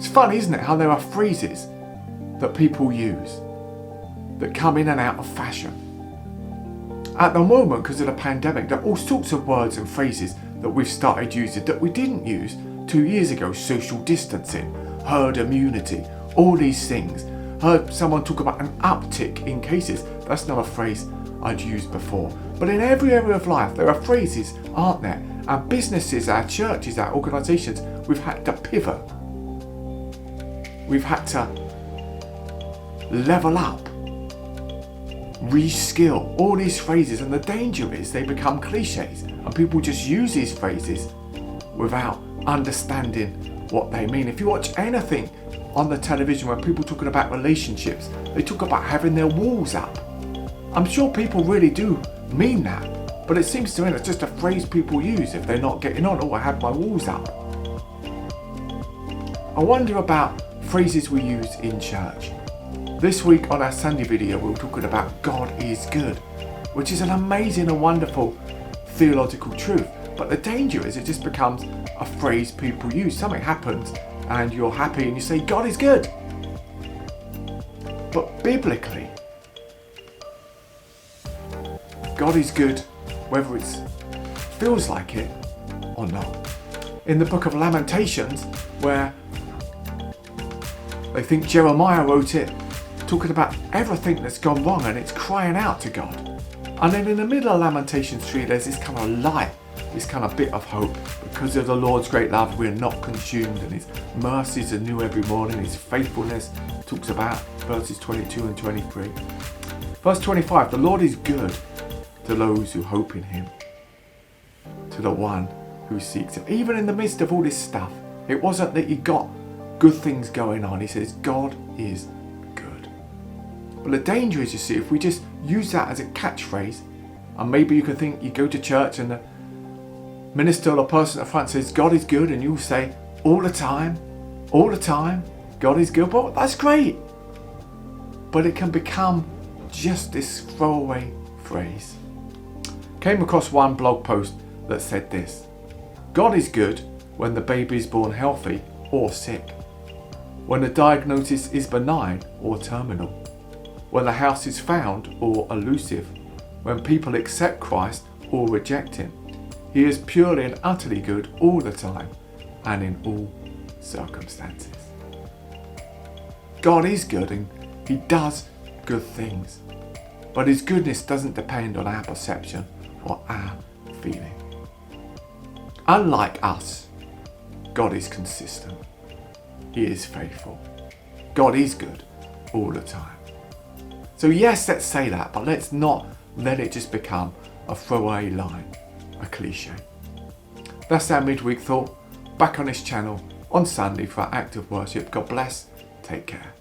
funny, isn't it, how there are phrases that people use that come in and out of fashion. At the moment, because of the pandemic, there are all sorts of words and phrases that we've started using that we didn't use 2 years ago. Social distancing, herd immunity, all these things. Heard someone talk about an uptick in cases. That's not a phrase I'd used before. But in every area of life, there are phrases, aren't there? Our businesses, our churches, our organisations, we've had to pivot. We've had to level up, reskill, all these phrases, and the danger is they become cliches and people just use these phrases without understanding what they mean. If you watch anything on the television where people talking about relationships, they talk about having their walls up. I'm sure people really do mean that, but it seems to me it's just a phrase people use if they're not getting on. Oh, I have my walls up. I wonder about phrases we use in church. This week on our Sunday video, we were talking about God is good, which is an amazing and wonderful theological truth. But the danger is it just becomes a phrase people use. Something happens and you're happy and you say, God is good. But biblically, God is good whether it feels like it or not. In the book of Lamentations, where they think Jeremiah wrote it, talking about everything that's gone wrong and it's crying out to God. And then in the middle of Lamentations 3, there's this kind of light, this kind of bit of hope. Because of the Lord's great love, we're not consumed, and his mercies are new every morning. His faithfulness talks about verses 22 and 23. Verse 25, the Lord is good to those who hope in him, to the one who seeks him. Even in the midst of all this stuff, it wasn't that he got good things going on. He says, God is good. But the danger is, you see, if we just use that as a catchphrase, and maybe you can think you go to church and the minister or the person at the front says, God is good, and you say, all the time, God is good. Well, that's great. But it can become just this throwaway phrase. Came across one blog post that said this: God is good when the baby is born healthy or sick, when the diagnosis is benign or terminal, when the house is found or elusive, when people accept Christ or reject him. He is purely and utterly good all the time and in all circumstances. God is good and he does good things, but his goodness doesn't depend on our perception or our feeling. Unlike us, God is consistent. He is faithful. God is good all the time. So yes, let's say that, but let's not let it just become a throwaway line, a cliche. That's our midweek thought. Back on this channel on Sunday for our act of worship. God bless. Take care.